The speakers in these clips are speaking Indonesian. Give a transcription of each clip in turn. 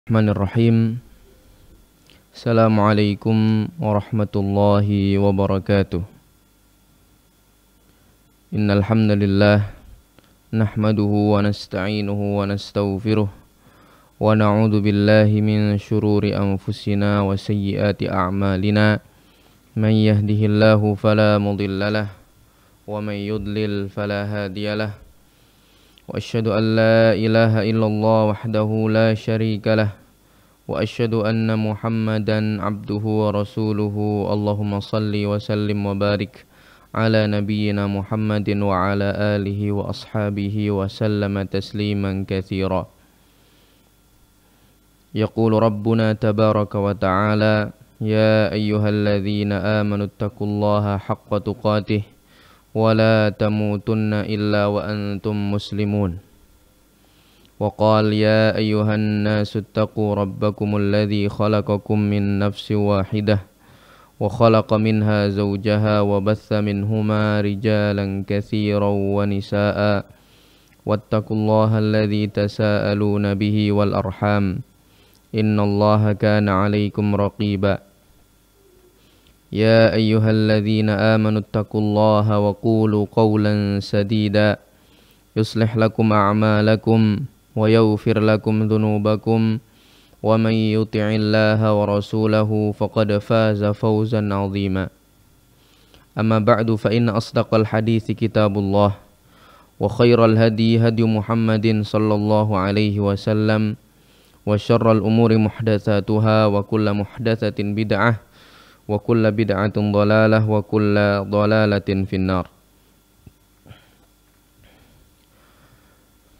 Bismillahirrahmanirrahim. Assalamualaikum warahmatullahi wabarakatuh. Innal hamdalillah nahmaduhu wa nasta'inuhu wa nastaghfiruh wa na'udzu billahi min shururi anfusina wa sayyiati a'malina. Man yahdihillahu fala mudhillalah wa man yudlil fala hadiyalah. Wa asyhadu an la ilaha illallah wahdahu la syarika lah wa asyhadu anna Muhammadan abduhu wa rasuluhu. Allahumma salli wa sallim wa barik ala nabiyyina Muhammadin wa ala alihi wa ashabihi wa sallama tasliman katsira. Yaqulu rabbuna tabaraka wa ta'ala ya ayyuhalladzina amanu taqullaha haqqa tuqatih ولا تموتن إلا وأنتم مسلمون. وقال يا أيها الناس اتقوا ربكم الذي خلقكم من نفس واحدة وخلق منها زوجها وبث منهما رجالا كثيرا ونساء واتقوا الله الذي تساءلون به والأرحام إن الله كان عليكم رقيبا. يا أيها الذين آمنوا اتقوا الله وقولوا قولا سديدا يصلح لكم أعمالكم ويغفر لكم ذنوبكم ومن يطع الله ورسوله فقد فاز فوزا عظيما. أما بعد فإن أصدق الحديث كتاب الله وخير الهدي هدي محمد صلى الله عليه وسلم وشر الأمور محدثاتها وكل محدثة بدعة wa kulla bid'atin dhalalah wa kulla dhalalatin finnar.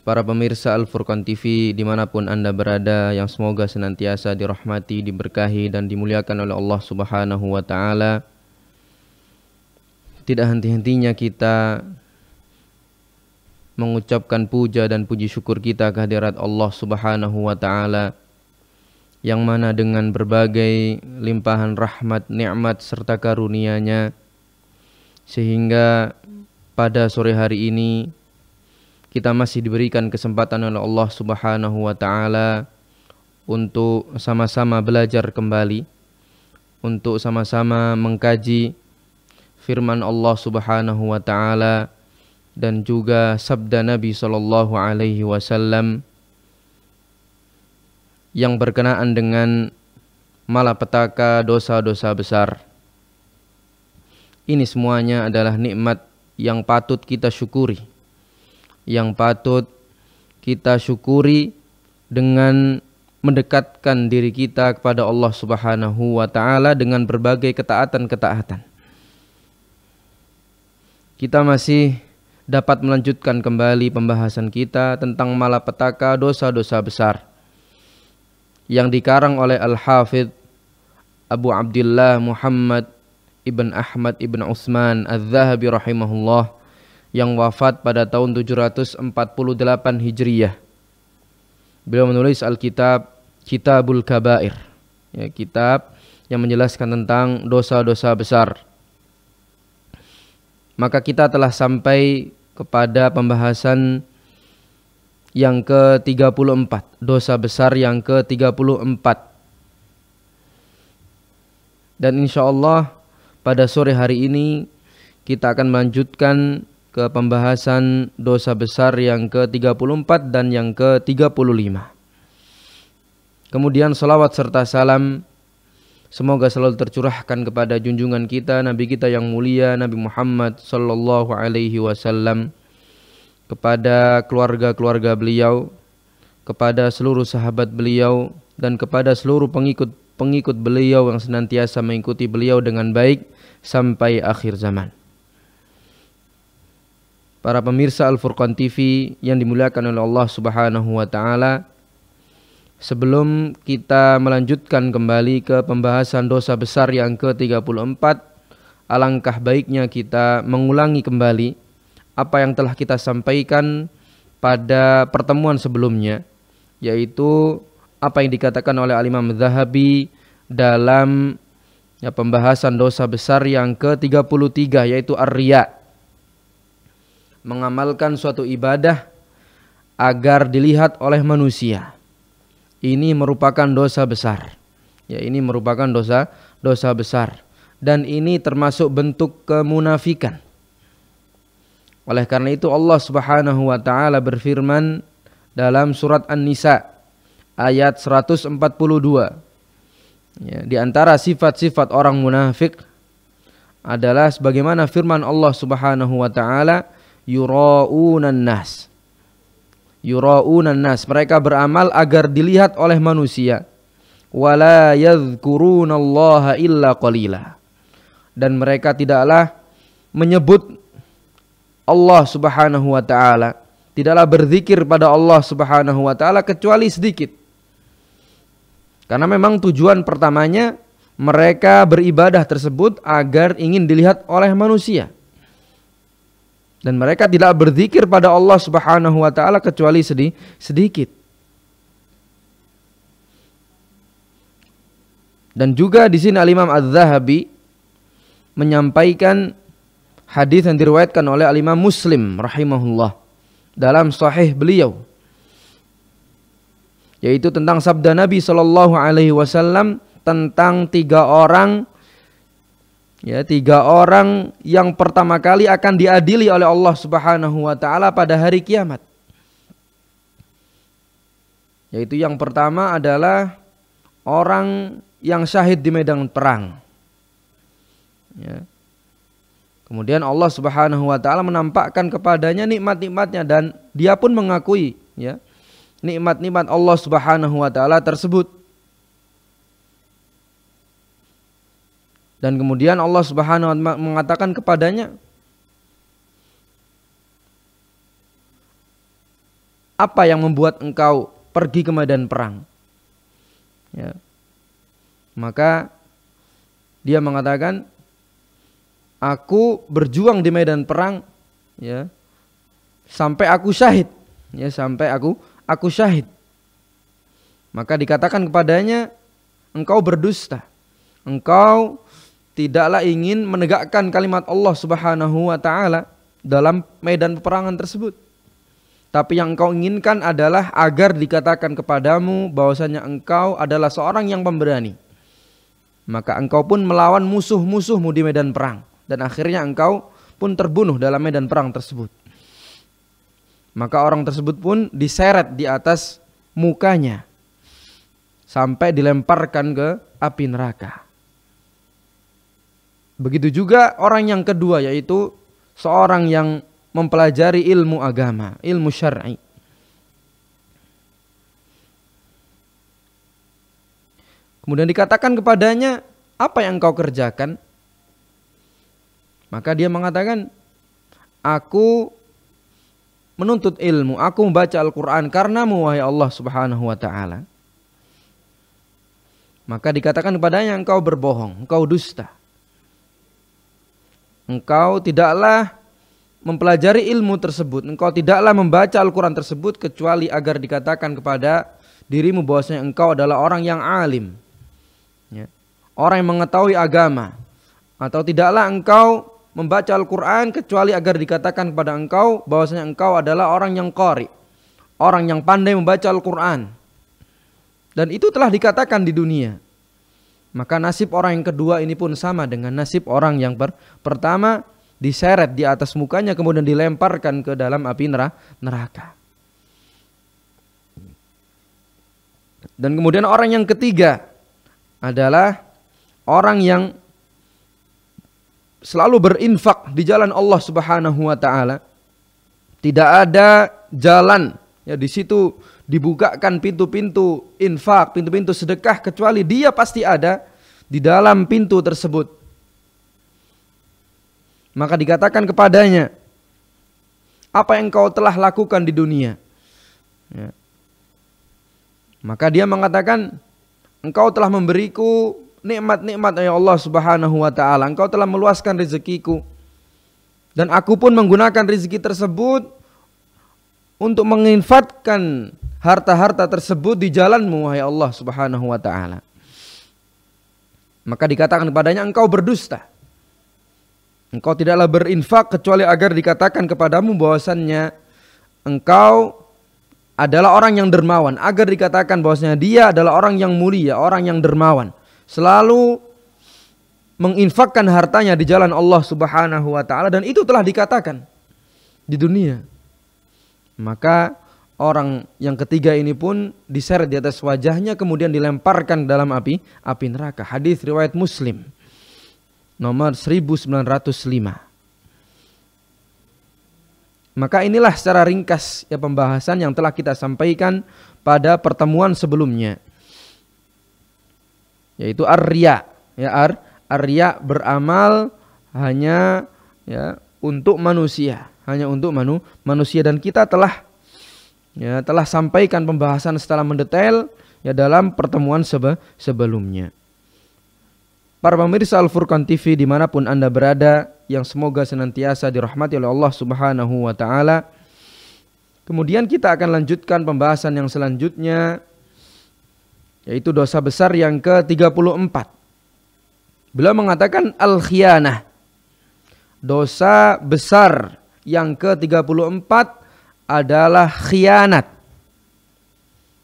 Para pemirsa Al-Furqan TV dimanapun Anda berada, yang semoga senantiasa dirahmati, diberkahi dan dimuliakan oleh Allah Subhanahu wa ta'ala. Tidak henti-hentinya kita mengucapkan puja dan puji syukur kita kehadirat Allah Subhanahu wa ta'ala, yang mana dengan berbagai limpahan rahmat, nikmat serta karunia-Nya, sehingga pada sore hari ini kita masih diberikan kesempatan oleh Allah Subhanahu wa ta'ala untuk sama-sama belajar kembali, untuk sama-sama mengkaji firman Allah Subhanahu wa ta'ala dan juga sabda Nabi sallallahu alaihi wasallam yang berkenaan dengan malapetaka dosa-dosa besar. Ini semuanya adalah nikmat yang patut kita syukuri, yang patut kita syukuri dengan mendekatkan diri kita kepada Allah Subhanahu wa ta'ala dengan berbagai ketaatan-ketaatan. Kita masih dapat melanjutkan kembali pembahasan kita tentang malapetaka dosa-dosa besar yang dikarang oleh Al-Hafidh Abu Abdullah Muhammad ibn Ahmad ibn Utsman Az-Zahabi rahimahullah, yang wafat pada tahun 748 Hijriyah. Beliau menulis Alkitab Kitabul Kabair, ya, kitab yang menjelaskan tentang dosa-dosa besar. Maka kita telah sampai kepada pembahasan yang ke-34, dosa besar yang ke-34. Dan insyaallah pada sore hari ini kita akan melanjutkan ke pembahasan dosa besar yang ke-34 dan yang ke-35. Kemudian salawat serta salam semoga selalu tercurahkan kepada junjungan kita, Nabi kita yang mulia, Nabi Muhammad sallallahu alaihi wasallam, kepada keluarga-keluarga beliau, kepada seluruh sahabat beliau, dan kepada seluruh pengikut beliau yang senantiasa mengikuti beliau dengan baik sampai akhir zaman. Para pemirsa Al-Furqan TV yang dimuliakan oleh Allah Subhanahu wa ta'ala, sebelum kita melanjutkan kembali ke pembahasan dosa besar yang ke-34, alangkah baiknya kita mengulangi kembali apa yang telah kita sampaikan pada pertemuan sebelumnya, yaitu apa yang dikatakan oleh Al-Imam Zahabi dalam pembahasan dosa besar yang ke-33, yaitu ar-riya, mengamalkan suatu ibadah agar dilihat oleh manusia. ini merupakan dosa besar. Ya, ini merupakan dosa besar dan ini termasuk bentuk kemunafikan. Oleh karena itu Allah Subhanahu wa taala berfirman dalam surat An-Nisa ayat 142. Ya, di antara sifat-sifat orang munafik adalah sebagaimana firman Allah Subhanahu wa taala, yura'unan nas. Yura'unan nas, mereka beramal agar dilihat oleh manusia. Wala yadhkurunallaha illa qalila. Dan mereka tidaklah menyebut Allah Subhanahu wa taala, tidaklah berzikir pada Allah Subhanahu wa taala kecuali sedikit. Karena memang tujuan pertamanya mereka beribadah tersebut agar ingin dilihat oleh manusia. Dan mereka tidak berzikir pada Allah Subhanahu wa taala kecuali sedikit. Dan juga di sini Al-Imam Az-Zahabi menyampaikan hadis yang diriwayatkan oleh Al-Imam Muslim rahimahullah dalam sahih beliau, yaitu tentang sabda Nabi sallallahu alaihi wasallam tentang tiga orang yang pertama kali akan diadili oleh Allah Subhanahu wa taala pada hari kiamat. Yaitu yang pertama adalah orang yang syahid di medan perang. Ya. Kemudian Allah Subhanahu wa taala menampakkan kepadanya nikmat-nikmatnya dan dia pun mengakui ya nikmat-nikmat Allah Subhanahu wa taala tersebut. Dan kemudian Allah Subhanahu wa taala mengatakan kepadanya, apa yang membuat engkau pergi ke medan perang? Ya. Maka dia mengatakan, aku berjuang di medan perang ya sampai aku syahid, ya sampai aku syahid. Maka dikatakan kepadanya, engkau berdusta. Engkau tidaklah ingin menegakkan kalimat Allah Subhanahu wa taala dalam medan peperangan tersebut. Tapi yang engkau inginkan adalah agar dikatakan kepadamu bahwasanya engkau adalah seorang yang pemberani. Maka engkau pun melawan musuh-musuhmu di medan perang. Dan akhirnya engkau pun terbunuh dalam medan perang tersebut. Maka orang tersebut pun diseret di atas mukanya sampai dilemparkan ke api neraka. Begitu juga orang yang kedua, yaitu seorang yang mempelajari ilmu agama, ilmu syar'i. Kemudian dikatakan kepadanya, apa yang engkau kerjakan? Maka dia mengatakan, aku menuntut ilmu, aku membaca Al-Quran karenamu wahai Allah Subhanahu wa ta'ala. Maka dikatakan kepadanya, engkau berbohong, engkau dusta. Engkau tidaklah mempelajari ilmu tersebut, engkau tidaklah membaca Al-Quran tersebut kecuali agar dikatakan kepada dirimu bahwasanya engkau adalah orang yang alim, ya, orang yang mengetahui agama. Atau tidaklah engkau membaca Al-Quran kecuali agar dikatakan kepada engkau bahwasanya engkau adalah orang yang qari, orang yang pandai membaca Al-Quran. Dan itu telah dikatakan di dunia. Maka nasib orang yang kedua ini pun sama dengan nasib orang yang pertama, diseret di atas mukanya kemudian dilemparkan ke dalam api neraka. Dan kemudian orang yang ketiga adalah orang yang selalu berinfak di jalan Allah Subhanahu wa taala. Tidak ada jalan ya di situ dibukakan pintu-pintu infak, pintu-pintu sedekah kecuali dia pasti ada di dalam pintu tersebut. Maka dikatakan kepadanya, apa yang kau telah lakukan di dunia? Ya. Maka dia mengatakan, engkau telah memberiku nikmat-nikmat ya Allah Subhanahu wa taala. Engkau telah meluaskan rezekiku. Dan aku pun menggunakan rezeki tersebut untuk menginfakkan harta-harta tersebut di jalanmu wahai Allah Subhanahu wa taala. Maka dikatakan kepadanya, engkau berdusta. Engkau tidaklah berinfak kecuali agar dikatakan kepadamu bahwasannya engkau adalah orang yang dermawan, agar dikatakan bahwasanya dia adalah orang yang mulia, orang yang dermawan, selalu menginfakkan hartanya di jalan Allah Subhanahu wa taala, dan itu telah dikatakan di dunia. Maka orang yang ketiga ini pun diseret di atas wajahnya, kemudian dilemparkan dalam api neraka. Hadis riwayat Muslim nomor 1905. Maka inilah secara ringkas ya pembahasan yang telah kita sampaikan pada pertemuan sebelumnya, yaitu ar-riya. Ya, ar-riya beramal hanya ya untuk manusia, hanya untuk manusia, dan kita telah sampaikan pembahasan secara mendetail ya dalam pertemuan sebelumnya. Para pemirsa Al-Furqan TV dimanapun Anda berada, yang semoga senantiasa dirahmati oleh Allah Subhanahu wa taala. Kemudian kita akan lanjutkan pembahasan yang selanjutnya, yaitu dosa besar yang ke-34. Beliau mengatakan al-khiyanah. Dosa besar yang ke-34 adalah khianat.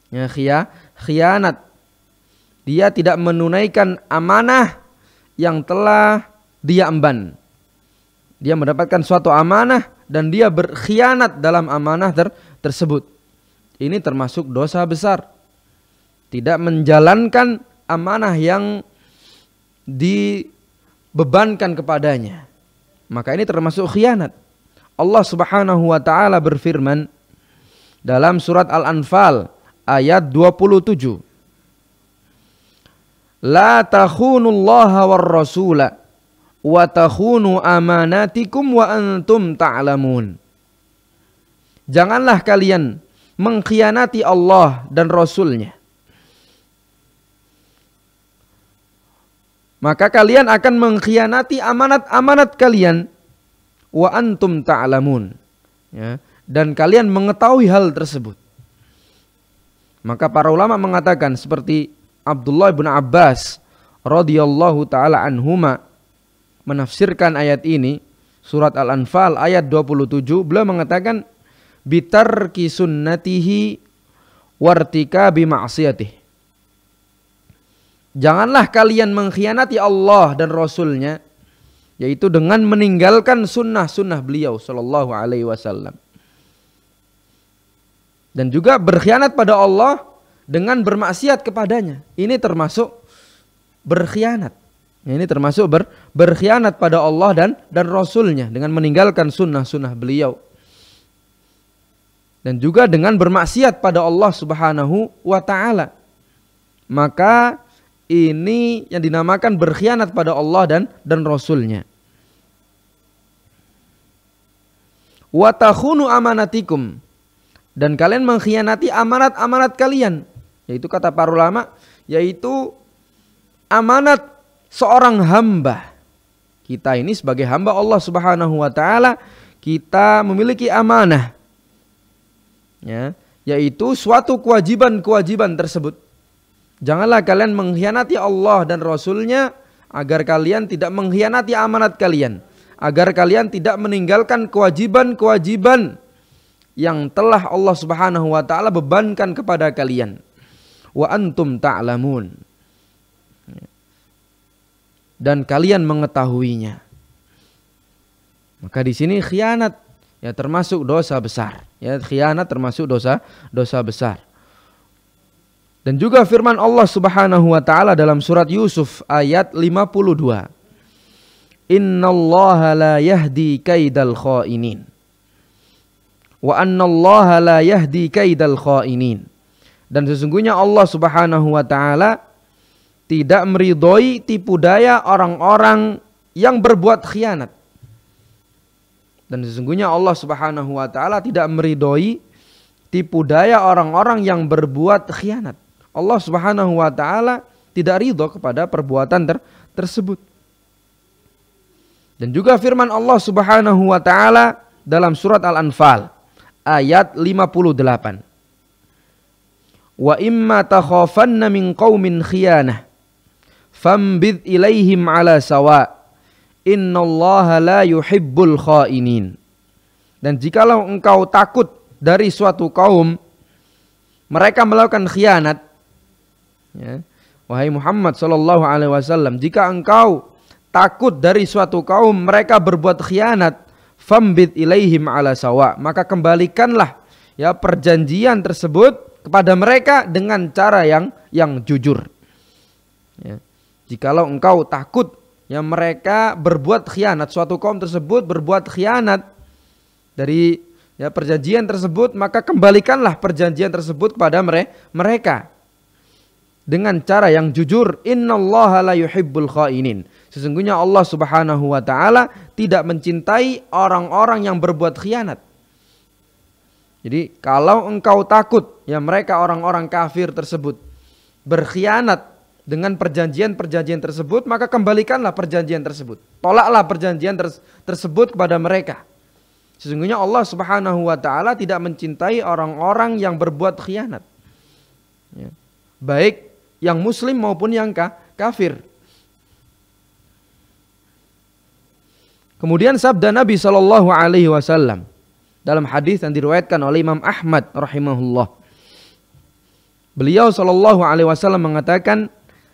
Ya, khianat. Dia tidak menunaikan amanah yang telah dia emban. Dia mendapatkan suatu amanah dan dia berkhianat dalam amanah tersebut. Ini termasuk dosa besar. Tidak menjalankan amanah yang dibebankan kepadanya, maka ini termasuk khianat. Allah Subhanahu wa taala berfirman dalam surat Al-Anfal ayat 27. La takhunullaha war rasula wa takhunu amanatikum wa antum ta'lamun. Janganlah kalian mengkhianati Allah dan Rasulnya, maka kalian akan mengkhianati amanat-amanat kalian, wa antum ta'lamun, ya, dan kalian mengetahui hal tersebut. Maka para ulama mengatakan seperti Abdullah bin Abbas radhiyallahu taala anhuma menafsirkan ayat ini, surat Al-Anfal ayat 27, beliau mengatakan bitarki sunnatihi wartikabi ma'siyatihi. Janganlah kalian mengkhianati Allah dan Rasulnya, yaitu dengan meninggalkan sunnah-sunnah beliau sallallahu alaihi wasallam. Dan juga berkhianat pada Allah dengan bermaksiat kepadanya. Ini termasuk berkhianat. Ini termasuk berkhianat pada Allah dan Rasulnya dengan meninggalkan sunnah-sunnah beliau. Dan juga dengan bermaksiat pada Allah Subhanahu wa ta'ala. Maka ini yang dinamakan berkhianat pada Allah dan Rasulnya. Wa takhunu amanatikum, dan kalian mengkhianati amanat-amanat kalian. Yaitu kata para ulama, yaitu amanat seorang hamba. Kita ini sebagai hamba Allah Subhanahu wa ta'ala, kita memiliki amanah, ya, yaitu suatu kewajiban-kewajiban tersebut. Janganlah kalian mengkhianati Allah dan Rasulnya, agar kalian tidak mengkhianati amanat kalian, agar kalian tidak meninggalkan kewajiban-kewajiban yang telah Allah Subhanahu wa ta'ala bebankan kepada kalian. Wa antum ta'lamun, dan kalian mengetahuinya. Maka di sini khianat ya termasuk dosa besar. Ya, khianat termasuk dosa besar. Dan juga firman Allah Subhanahu wa ta'ala dalam surat Yusuf ayat 52. Innallaha la yahdi kaidal khainin. Wa annallaha la yahdi kaidal khainin. Dan sesungguhnya Allah Subhanahu wa ta'ala tidak meridhoi tipu daya orang-orang yang berbuat khianat. Dan sesungguhnya Allah Subhanahu wa ta'ala tidak meridhoi tipu daya orang-orang yang berbuat khianat. Allah Subhanahu wa ta'ala tidak ridho kepada perbuatan tersebut. Dan juga firman Allah Subhanahu wa ta'ala dalam surat Al-Anfal ayat 58. Wa imma takhafanna min qaumin khiyanah fambid ilaihim ala sawa innallaha la yuhibbul khainin. Dan jikalau engkau takut dari suatu kaum mereka melakukan khianat, ya, wahai Muhammad sallallahu alaihi wasallam, jika engkau takut dari suatu kaum mereka berbuat khianat, fambit ilaihim ala sawa, maka kembalikanlah ya perjanjian tersebut kepada mereka dengan cara yang jujur. Ya. Jikalau engkau takut ya mereka berbuat khianat, suatu kaum tersebut berbuat khianat dari ya perjanjian tersebut, maka kembalikanlah perjanjian tersebut kepada mereka dengan cara yang jujur. Innallaha la yuhibbul khainin. Sesungguhnya Allah Subhanahu wa taala tidak mencintai orang-orang yang berbuat khianat. Jadi kalau engkau takut ya mereka orang-orang kafir tersebut berkhianat dengan perjanjian-perjanjian tersebut, maka kembalikanlah perjanjian tersebut. Tolaklah perjanjian tersebut kepada mereka. Sesungguhnya Allah Subhanahu wa taala tidak mencintai orang-orang yang berbuat khianat. Ya. Baik yang muslim maupun yang kafir. Kemudian sabda Nabi sallallahu alaihi wasallam dalam hadis yang diriwayatkan oleh Imam Ahmad rahimahullah. Beliau sallallahu alaihi wasallam mengatakan,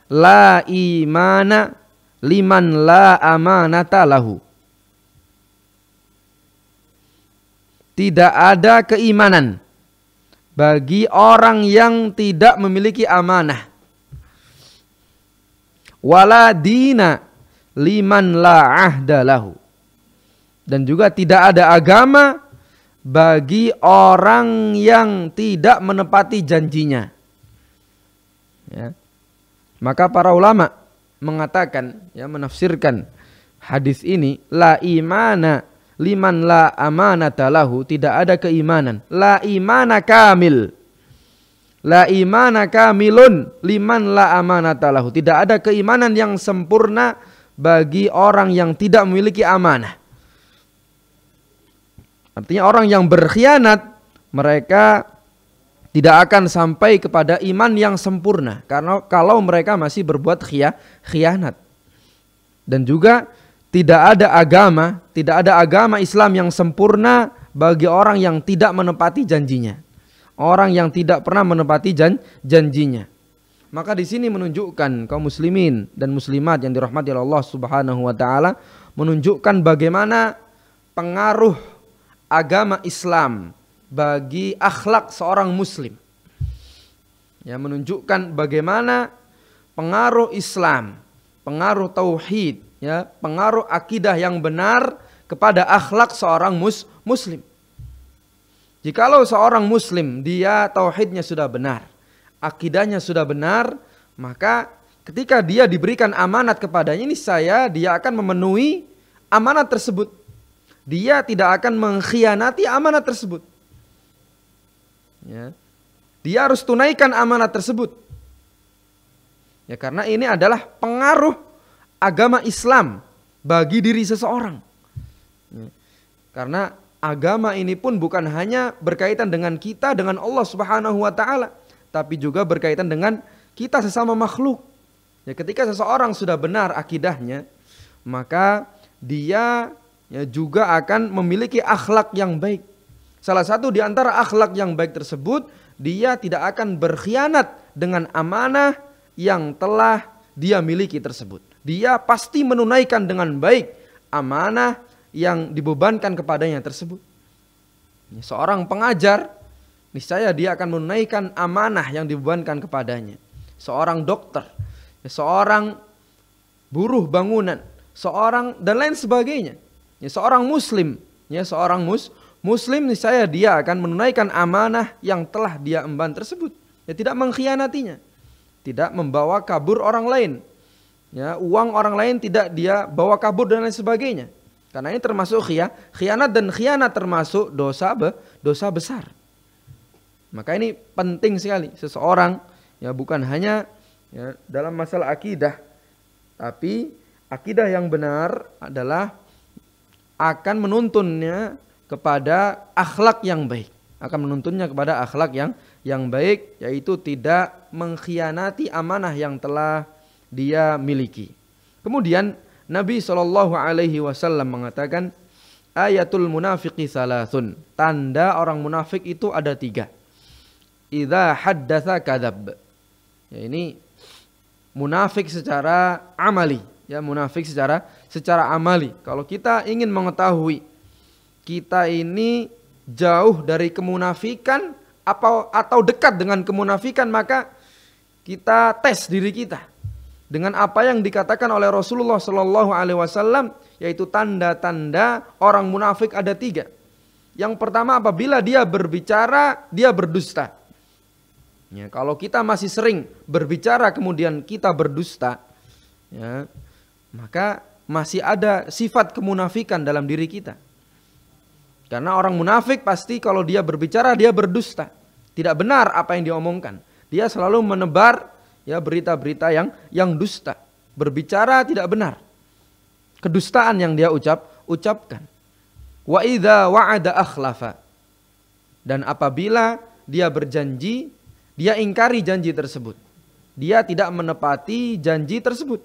la imana liman la amanata lahu. Tidak ada keimanan bagi orang yang tidak memiliki amanah. Wala dina liman la ahda lahu. Dan juga tidak ada agama bagi orang yang tidak menepati janjinya. Ya. Maka para ulama mengatakan, ya, menafsirkan hadis ini, la imana liman la amanata lahu, tidak ada keimanan. La imana kamil. La imana kamilun liman la amanata lahu. Tidak ada keimanan yang sempurna bagi orang yang tidak memiliki amanah. Artinya orang yang berkhianat, mereka tidak akan sampai kepada iman yang sempurna karena kalau mereka masih berbuat khianat. Dan juga tidak ada agama Islam yang sempurna bagi orang yang tidak menepati janjinya. Orang yang tidak pernah menepati janjinya. Maka di sini menunjukkan kaum muslimin dan muslimat yang dirahmati Allah Subhanahu wa taala, menunjukkan bagaimana pengaruh agama Islam bagi akhlak seorang muslim. Ya, menunjukkan bagaimana pengaruh Islam, pengaruh tauhid, ya, pengaruh akidah yang benar kepada akhlak seorang muslim. Jikalau seorang muslim dia tauhidnya sudah benar, akidahnya sudah benar, maka ketika dia diberikan amanat kepadanya, niscaya dia akan memenuhi amanat tersebut. Dia tidak akan mengkhianati amanat tersebut. Ya. Dia harus tunaikan amanat tersebut. Ya, karena ini adalah pengaruh agama Islam bagi diri seseorang. Ya. Karena agama ini pun bukan hanya berkaitan dengan kita, dengan Allah Subhanahu wa taala, tapi juga berkaitan dengan kita sesama makhluk. Ya, ketika seseorang sudah benar akidahnya, maka dia ya juga akan memiliki akhlak yang baik. Salah satu di antara akhlak yang baik tersebut, dia tidak akan berkhianat dengan amanah yang telah dia miliki tersebut. Dia pasti menunaikan dengan baik amanah yang dibebankan kepadanya tersebut. Seorang pengajar, niscaya dia akan menunaikan amanah yang dibebankan kepadanya. Seorang dokter, seorang buruh bangunan, seorang dan lain sebagainya. Ya, seorang muslim, ya seorang muslim niscaya dia akan menunaikan amanah yang telah dia emban tersebut. Ya, tidak mengkhianatinya, tidak membawa kabur orang lain. Ya, uang orang lain tidak dia bawa kabur dan lain sebagainya. Karena ini termasuk khianat, dan khianat termasuk dosa besar. Maka ini penting sekali seseorang ya bukan hanya ya, dalam masalah akidah, tapi akidah yang benar adalah akan menuntunnya kepada akhlak yang baik. Akan menuntunnya kepada akhlak yang baik, yaitu tidak mengkhianati amanah yang telah dia miliki. Kemudian Nabi SAW mengatakan, ayatul munafiqi salasun. Tanda orang munafik itu ada 3. idza haddatsa kadzab. Ya, ini munafik secara amali, ya munafik secara amali. Kalau kita ingin mengetahui kita ini jauh dari kemunafikan atau dekat dengan kemunafikan, maka kita tes diri kita dengan apa yang dikatakan oleh Rasulullah Sallallahu Alaihi Wasallam, yaitu tanda-tanda orang munafik ada 3. Yang pertama, apabila dia berbicara dia berdusta. Ya, kalau kita masih sering berbicara kemudian kita berdusta, ya, maka masih ada sifat kemunafikan dalam diri kita. Karena orang munafik pasti kalau dia berbicara dia berdusta, tidak benar apa yang dia omongkan. Dia selalu menebar ya berita-berita yang dusta, berbicara tidak benar, kedustaan yang dia ucapkan. Wa idza wa'ada akhlafa, dan apabila dia berjanji dia ingkari janji tersebut. Dia tidak menepati janji tersebut.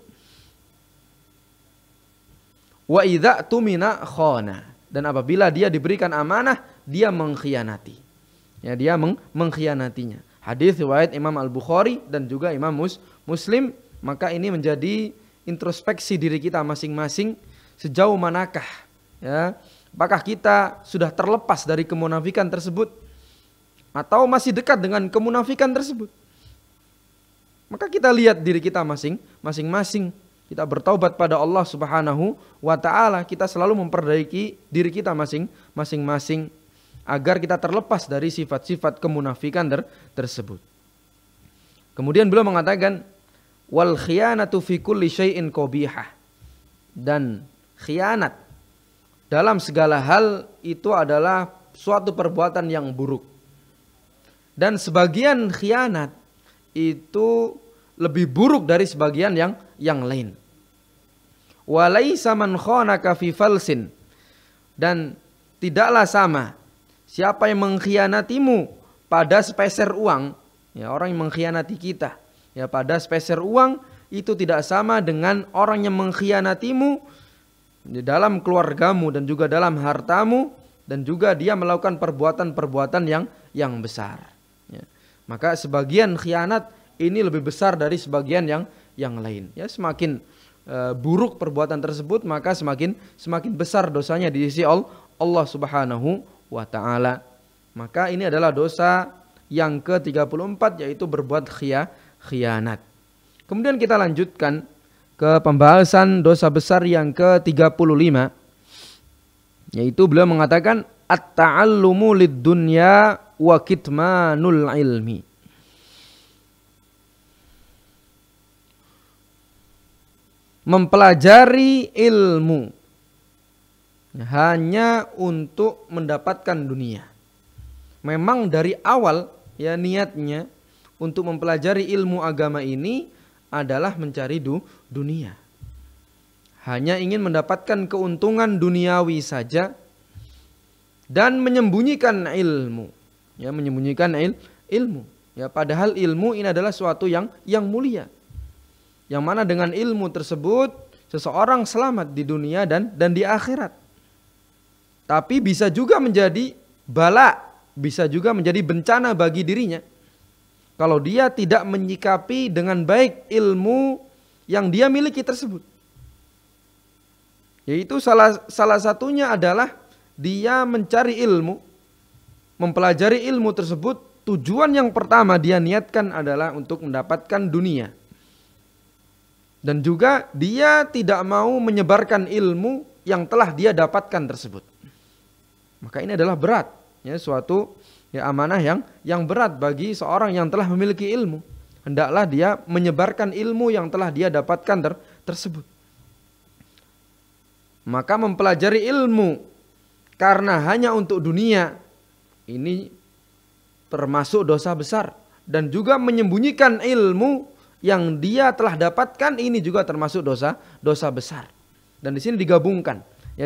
Wa idza tumina khana, dan apabila dia diberikan amanah dia mengkhianati. Ya, dia mengkhianatinya. Hadis riwayat Imam Al-Bukhari dan juga Imam Muslim. Maka ini menjadi introspeksi diri kita masing-masing, sejauh manakah ya, apakah kita sudah terlepas dari kemunafikan tersebut atau masih dekat dengan kemunafikan tersebut. Maka kita lihat diri kita masing-masing. Kita bertaubat pada Allah Subhanahu wa ta'ala. Kita selalu memperbaiki diri kita masing-masing agar kita terlepas dari sifat-sifat kemunafikan tersebut. Kemudian beliau mengatakan, wal khiyanatu fi kulli syai'in qabihah, dan khianat dalam segala hal itu adalah suatu perbuatan yang buruk. Dan sebagian khianat itu lebih buruk dari sebagian yang lain. Walaisa man khanaka fi falsin, dan tidaklah sama siapa yang mengkhianatimu pada sepeser uang. Ya, orang yang mengkhianati kita ya pada sepeser uang itu tidak sama dengan orang yang mengkhianatimu di dalam keluargamu dan juga dalam hartamu, dan juga dia melakukan perbuatan-perbuatan yang besar. Maka sebagian khianat ini lebih besar dari sebagian yang lain. Ya, semakin buruk perbuatan tersebut, maka semakin besar dosanya di sisi Allah Subhanahu wa ta'ala. Maka ini adalah dosa yang ke-34, yaitu berbuat khianat. Kemudian kita lanjutkan ke pembahasan dosa besar yang ke-35, yaitu beliau mengatakan at-ta'allumu lid-dunya wa kitmanul ilmi. Mempelajari ilmu hanya untuk mendapatkan dunia. Memang dari awal ya niatnya untuk mempelajari ilmu agama ini adalah mencari dunia. Hanya ingin mendapatkan keuntungan duniawi saja dan menyembunyikan ilmu. Ya, menyembunyikan ilmu. Ya, padahal ilmu ini adalah suatu yang mulia. Yang mana dengan ilmu tersebut seseorang selamat di dunia dan di akhirat. Tapi bisa juga menjadi bala, bisa juga menjadi bencana bagi dirinya kalau dia tidak menyikapi dengan baik ilmu yang dia miliki tersebut. Yaitu salah satunya adalah dia mencari ilmu, mempelajari ilmu tersebut, tujuan yang pertama dia niatkan adalah untuk mendapatkan dunia. Dan juga dia tidak mau menyebarkan ilmu yang telah dia dapatkan tersebut. Maka ini adalah berat, ya, suatu ya amanah yang berat bagi seorang yang telah memiliki ilmu. Hendaklah dia menyebarkan ilmu yang telah dia dapatkan tersebut. Maka mempelajari ilmu karena hanya untuk dunia, ini termasuk dosa besar. Dan juga menyembunyikan ilmu yang dia telah dapatkan, ini juga termasuk dosa besar. Dan di sini digabungkan, ya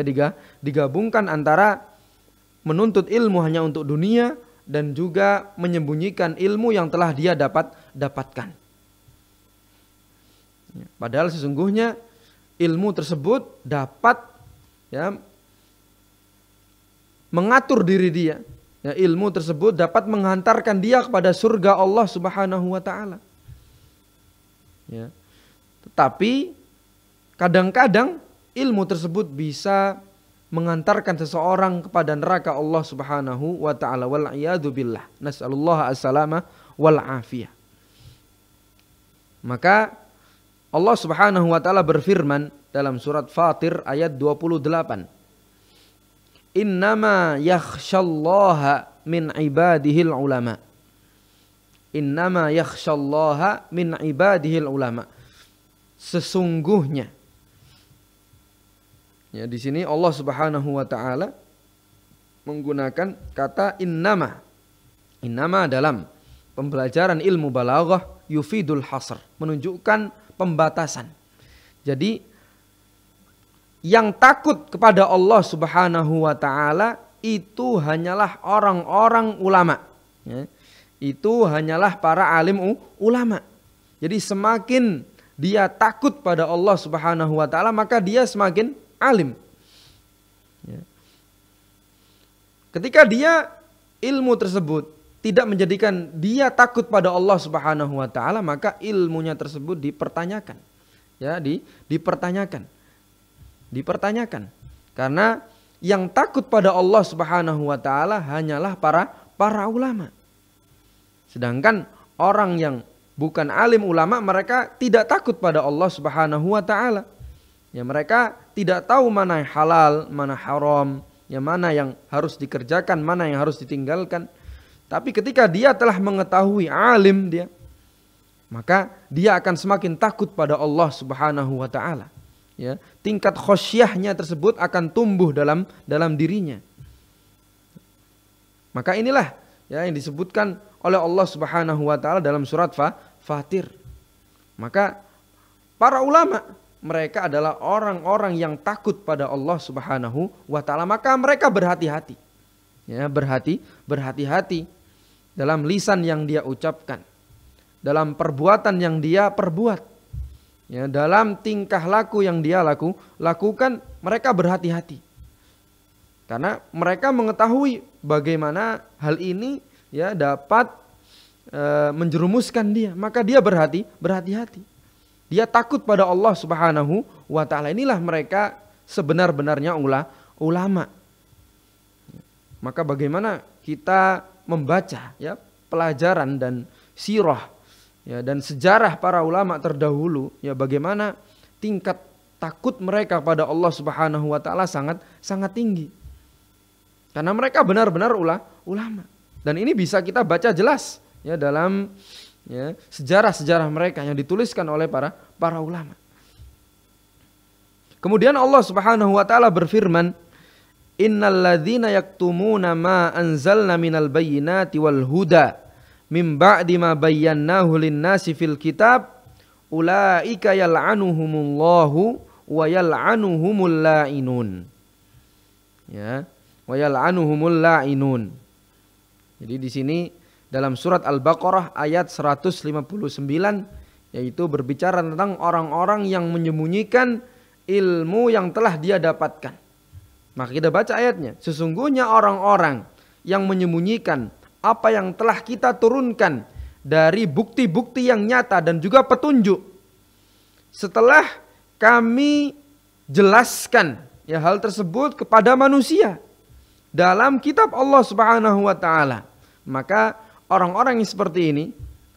digabungkan antara menuntut ilmu hanya untuk dunia dan juga menyembunyikan ilmu yang telah dia dapatkan. Padahal sesungguhnya ilmu tersebut dapat ya mengatur diri dia, Ya, ilmu tersebut dapat menghantarkan dia kepada surga Allah Subhanahu wa taala. Ya. Tetapi kadang-kadang ilmu tersebut bisa mengantarkan seseorang kepada neraka Allah Subhanahu wa taala, wal iyadu billah. Nas'alullah as-salama wal afiyah. Maka Allah Subhanahu wa taala berfirman dalam surat Fatir ayat 28. Innama yakhsyallaha min ibadihil ulama. Innama yakhsyallaha min ibadihil ulama. Sesungguhnya. Ya, di sini Allah Subhanahu wa taala menggunakan kata innama. Innama dalam pembelajaran ilmu balaghah yufidul hasr, menunjukkan pembatasan. Jadi yang takut kepada Allah Subhanahu wa taala itu hanyalah orang-orang ulama. Ya, itu hanyalah para alim ulama. Jadi semakin dia takut pada Allah Subhanahu wa taala, maka dia semakin alim. Ya. Ketika dia ilmu tersebut tidak menjadikan dia takut pada Allah Subhanahu wa taala, maka ilmunya tersebut dipertanyakan. Ya, dipertanyakan. Dipertanyakan. Karena yang takut pada Allah Subhanahu wa taala hanyalah para ulama. Sedangkan orang yang bukan alim ulama, mereka tidak takut pada Allah Subhanahu wa taala. Ya, mereka tidak tahu mana yang halal, mana haram, ya mana yang harus dikerjakan, mana yang harus ditinggalkan. Tapi ketika dia telah mengetahui alim dia, maka dia akan semakin takut pada Allah Subhanahu wa taala. Ya, tingkat khosyahnya tersebut akan tumbuh dalam dirinya. Maka inilah ya yang disebutkan oleh Allah Subhanahu wa taala dalam surat Fatir. Maka para ulama mereka adalah orang-orang yang takut pada Allah Subhanahu wa taala, maka mereka berhati-hati. Ya, berhati-hati dalam lisan yang dia ucapkan, dalam perbuatan yang dia perbuat, ya, dalam tingkah laku yang dia lakukan, mereka berhati-hati. Karena mereka mengetahui bagaimana hal ini ya dapat menjerumuskan dia, maka dia berhati-hati. Dia takut pada Allah Subhanahu wa taala. Inilah mereka sebenar-benarnya ulama. Maka bagaimana kita membaca ya pelajaran dan sirah ya dan sejarah para ulama terdahulu, ya bagaimana tingkat takut mereka pada Allah Subhanahu wa taala sangat tinggi. Karena mereka benar-benar ulama. Dan ini bisa kita baca jelas ya dalam ya sejarah-sejarah mereka yang dituliskan oleh para ulama. Kemudian Allah Subhanahu wa taala berfirman, innal ladzina yaktumuna ma anzalna minal bayyinati wal huda mim ba'di ma bayyanahu lin-nasi fil kitab ulaika yal'anuhumullahu wa yal'anuhumul la'inun. Ya, wa yal'anuhumul la'inun. Jadi di sini dalam surat Al-Baqarah ayat 159 yaitu berbicara tentang orang-orang yang menyembunyikan ilmu yang telah dia dapatkan. Maka kita baca ayatnya. Sesungguhnya orang-orang yang menyembunyikan apa yang telah kita turunkan dari bukti-bukti yang nyata dan juga petunjuk. Setelah kami jelaskan ya hal tersebut kepada manusia dalam kitab Allah Subhanahu wa taala. Maka orang-orang yang seperti ini,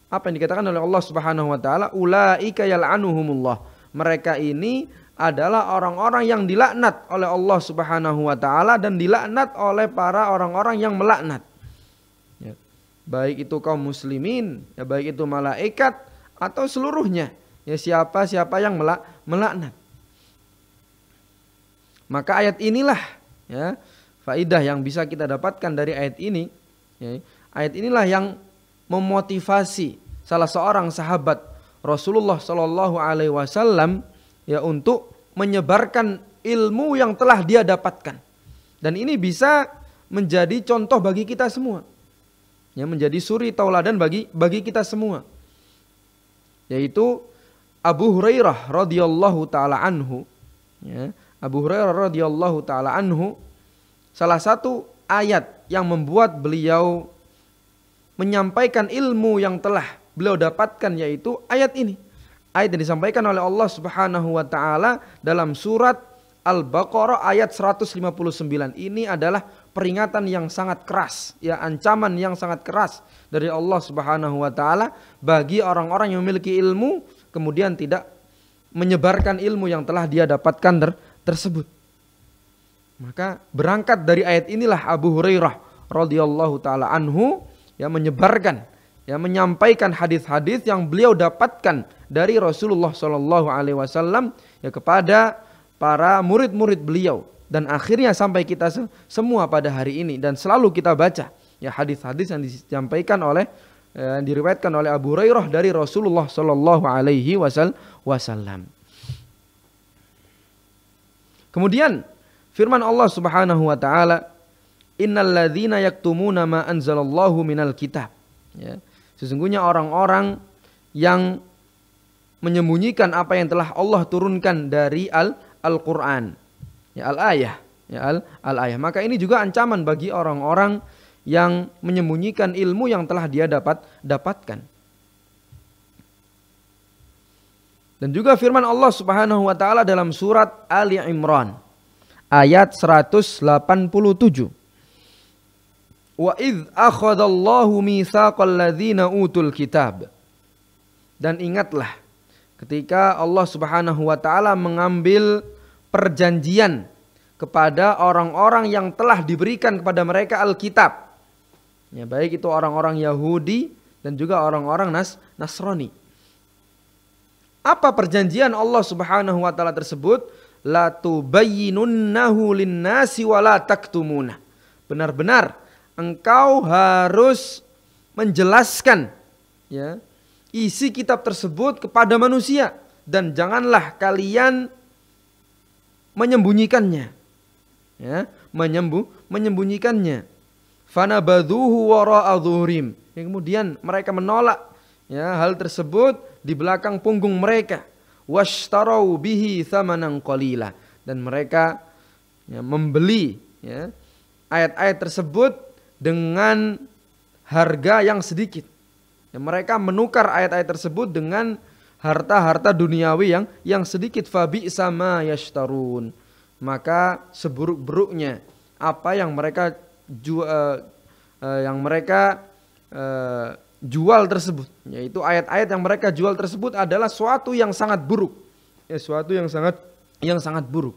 apa yang dikatakan oleh Allah Subhanahu wa taala, ulaika yal'anuhumullah. Mereka ini adalah orang-orang yang dilaknat oleh Allah Subhanahu wa taala dan dilaknat oleh para orang-orang yang melaknat. Ya. Baik itu kaum muslimin, ya baik itu malaikat atau seluruhnya. Ya siapa yang melaknat. Maka ayat inilah ya faidah yang bisa kita dapatkan dari ayat ini. Ya, ayat inilah yang memotivasi salah seorang sahabat Rasulullah Shallallahu Alaihi Wasallam ya untuk menyebarkan ilmu yang telah dia dapatkan, dan ini bisa menjadi contoh bagi kita semua, ya menjadi suri tauladan bagi kita semua, yaitu Abu Hurairah radhiyallahu taala anhu, ya Abu Hurairah radhiyallahu taala anhu salah satu ayat yang membuat beliau menyampaikan ilmu yang telah beliau dapatkan, yaitu ayat ini. Ayat yang disampaikan oleh Allah Subhanahu wa taala dalam surat Al-Baqarah ayat 159. Ini adalah peringatan yang sangat keras, ya, ancaman yang sangat keras dari Allah Subhanahu wa taala bagi orang-orang yang memiliki ilmu kemudian tidak menyebarkan ilmu yang telah dia dapatkan tersebut. Maka berangkat dari ayat inilah Abu Hurairah radhiyallahu taala anhu yang menyebarkan, yang menyampaikan hadis-hadis yang beliau dapatkan dari Rasulullah Shallallahu Alaihi Wasallam ya kepada para murid-murid beliau, dan akhirnya sampai kita semua pada hari ini, dan selalu kita baca ya hadis-hadis yang disampaikan oleh diriwayatkan oleh Abu Hurairah dari Rasulullah Shallallahu Alaihi Wasallam. Kemudian firman Allah Subhanahu wa taala, innal ladzina yaktumuna ma anzalallahu minal kitab. Ya, sesungguhnya orang-orang yang menyembunyikan apa yang telah Allah turunkan dari Al-Qur'an. Ya, al-ayah, ya, al-ayah. Maka ini juga ancaman bagi orang-orang yang menyembunyikan ilmu yang telah dia dapatkan. Dan juga firman Allah Subhanahu wa taala dalam surat Ali Imran ayat 187. Wa idz akhadallahu mitsaqal ladzina utul kitab. Dan ingatlah ketika Allah Subhanahu wa taala mengambil perjanjian kepada orang-orang yang telah diberikan kepada mereka Alkitab. Ya, baik itu orang-orang Yahudi dan juga orang-orang Nasrani. Apa perjanjian Allah Subhanahu wa taala tersebut? La tubayyinunnahu lin-nasi wa la taktumuna. Benar-benar engkau harus menjelaskan ya isi kitab tersebut kepada manusia, dan janganlah kalian menyembunyikannya. Ya, menyembunyikannya. Fanabadhuhu wara'a dhuhrim. Yang kemudian mereka menolak ya hal tersebut di belakang punggung mereka. Washtarau bihi thamanan qalila. Dan mereka ya, membeli ya ayat-ayat tersebut dengan harga yang sedikit. Ya, mereka menukar ayat-ayat tersebut dengan harta-harta duniawi yang sedikit. Fabi sama yashtarun. Maka seburuk-buruknya apa yang mereka jual tersebut, yaitu ayat-ayat yang mereka jual tersebut adalah suatu yang sangat buruk. Ya, suatu yang sangat buruk.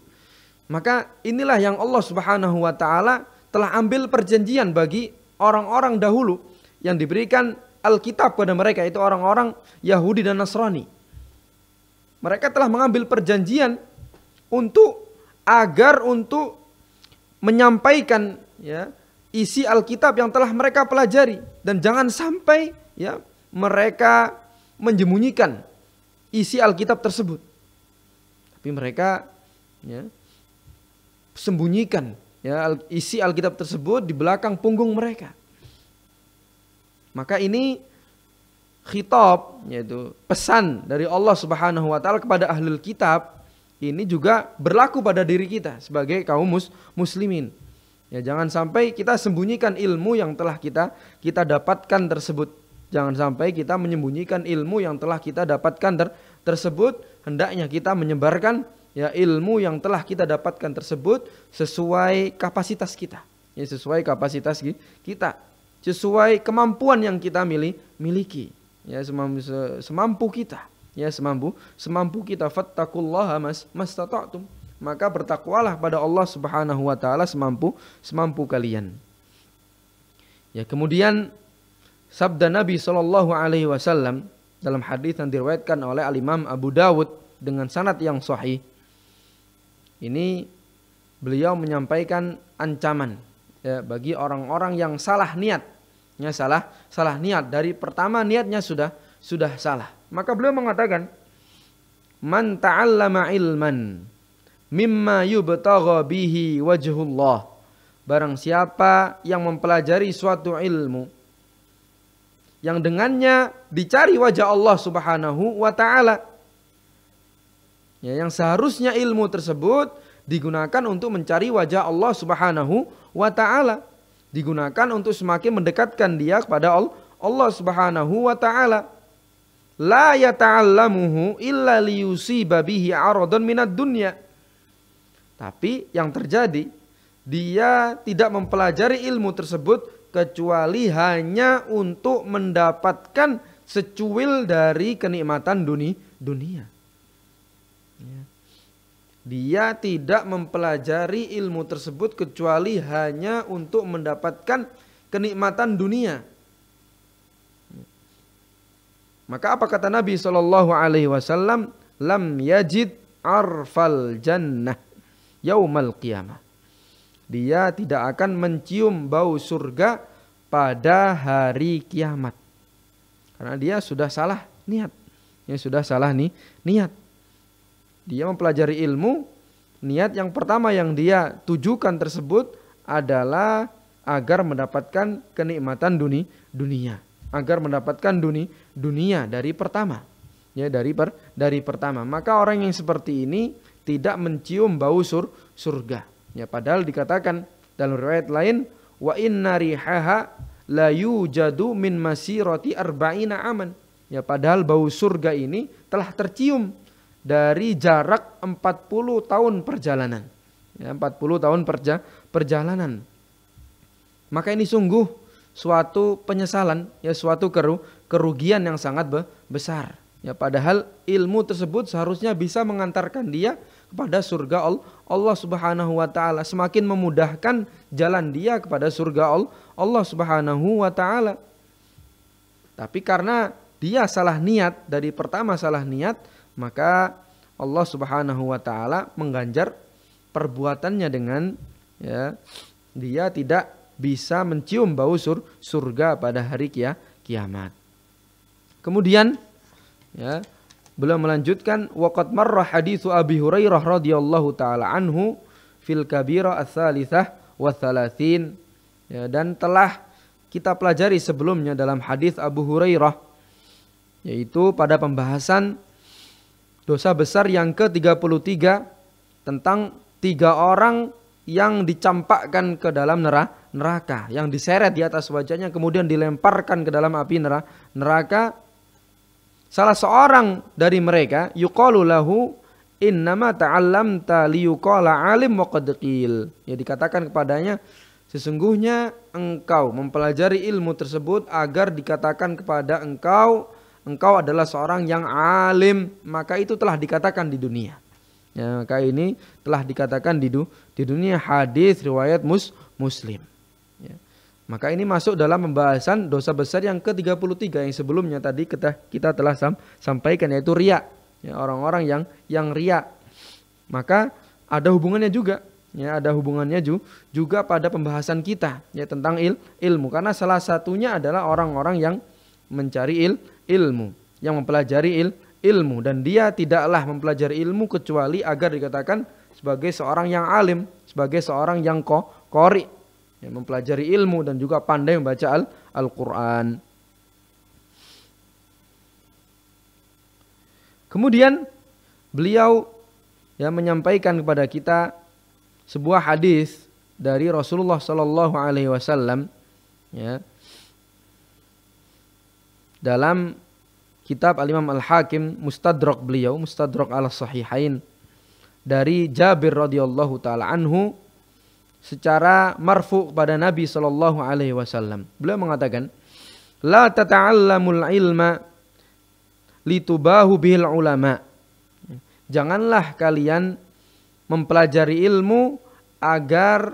Maka inilah yang Allah Subhanahu wa taala telah ambil perjanjian bagi orang-orang dahulu yang diberikan Alkitab kepada mereka, itu orang-orang Yahudi dan Nasrani. Mereka telah mengambil perjanjian agar menyampaikan ya isi Alkitab yang telah mereka pelajari, dan jangan sampai ya mereka menyembunyikan isi Alkitab tersebut. Tapi mereka ya sembunyikan ya isi Alkitab tersebut di belakang punggung mereka. Maka ini khitab, yaitu pesan dari Allah Subhanahu wa taala kepada ahlul kitab, ini juga berlaku pada diri kita sebagai kaum muslimin. Ya, jangan sampai kita sembunyikan ilmu yang telah kita dapatkan tersebut. Jangan sampai kita menyembunyikan ilmu yang telah kita dapatkan tersebut. Hendaknya kita menyebarkan ya ilmu yang telah kita dapatkan tersebut sesuai kapasitas kita. Ya, sesuai kapasitas kita. Sesuai kemampuan yang kita miliki. Ya, semampu kita. Ya, semampu kita. Fattaqullaha mastata'tum. Maka bertakwalah pada Allah Subhanahu wa taala semampu kalian. Ya, kemudian sabda Nabi sallallahu alaihi wasallam dalam hadis yang diriwayatkan oleh Al-Imam Abu Dawud dengan sanad yang sahih. Ini beliau menyampaikan ancaman ya bagi orang-orang yang salah niat. Ya, salah niat, dari pertama niatnya sudah salah. Maka beliau mengatakan, man ta'allama ilman mimma yubtagha bihi wajhullah. Barang siapa yang mempelajari suatu ilmu yang dengannya dicari wajah Allah Subhanahu wa taala. Ya, yang seharusnya ilmu tersebut digunakan untuk mencari wajah Allah Subhanahu wa taala. digunakan untuk semakin mendekatkan dia kepada Allah Subhanahu wa taala. La yata'allamuhu illa liyusiba bihi 'aradan minad dunya. Tapi yang terjadi, dia tidak mempelajari ilmu tersebut kecuali hanya untuk mendapatkan secuil dari kenikmatan dunia. Dia tidak mempelajari ilmu tersebut kecuali hanya untuk mendapatkan kenikmatan dunia. Maka apa kata Nabi SAW? Lam yajid arfal jannah yaumal qiyamah. Dia tidak akan mencium bau surga pada hari kiamat. Karena dia sudah salah niat. Niat. Dia mempelajari ilmu, niat yang pertama yang dia tujukan tersebut adalah agar mendapatkan kenikmatan dunia. Agar mendapatkan dunia dari pertama. Ya, dari pertama. Maka orang yang seperti ini tidak mencium bau surga. Ya, padahal dikatakan dalam riwayat lain, wa inna rihaha la yujadu min masirati arba'ina aman. Ya, padahal bau surga ini telah tercium dari jarak 40 tahun perjalanan. Ya, 40 tahun perjalanan. Maka ini sungguh suatu penyesalan, ya, suatu kerugian yang sangat besar. Ya, padahal ilmu tersebut seharusnya bisa mengantarkan dia kepada surga Allah Subhanahu wa taala, semakin memudahkan jalan dia kepada surga Allah Subhanahu wa taala. Tapi karena dia salah niat, dari pertama salah niat, maka Allah Subhanahu wa taala mengganjar perbuatannya dengan, ya, dia tidak bisa mencium bau surga pada hari kiamat. Kemudian, ya, beliau melanjutkan, waqad marra haditsu Abi Hurairah radhiyallahu taala anhu fil kabira ats-tsalitsah wa tsalatsin. Ya, dan telah kita pelajari sebelumnya dalam hadis Abu Hurairah, yaitu pada pembahasan dosa besar yang ke-33 tentang 3 orang yang dicampakkan ke dalam neraka, yang diseret di atas wajahnya kemudian dilemparkan ke dalam api neraka. Salah seorang dari mereka yuqalu lahu innama ta'allamta liyuqala alim wa qad qil. Ya, dikatakan kepadanya, sesungguhnya engkau mempelajari ilmu tersebut agar dikatakan kepada engkau adalah seorang yang alim, maka itu telah dikatakan di dunia. Ya, maka ini telah dikatakan di dunia. Hadis riwayat Muslim. Ya. Maka ini masuk dalam pembahasan dosa besar yang ke-33 yang sebelumnya tadi kita telah sampaikan, yaitu riya. Ya, orang-orang yang riya. Maka ada hubungannya juga. Ya, ada hubungannya juga pada pembahasan kita, ya, tentang ilmu. Karena salah satunya adalah orang-orang yang mencari ilmu, yang mempelajari ilmu, dan dia tidaklah mempelajari ilmu kecuali agar dikatakan sebagai seorang yang alim, sebagai seorang yang qori, yang mempelajari ilmu dan juga pandai membaca Al-Quran. Kemudian beliau, ya, menyampaikan kepada kita sebuah hadis dari Rasulullah Sallallahu Alaihi Wasallam, ya, dalam kitab Al-Imam Al-Hakim, Mustadrak beliau, Mustadrak al-Sahihain, dari Jabir radhiyallahu taala anhu secara marfu kepada Nabi sallallahu alaihi wasallam. Beliau mengatakan, "La tata'allamul ilma litubahu bihil ulama." Janganlah kalian mempelajari ilmu agar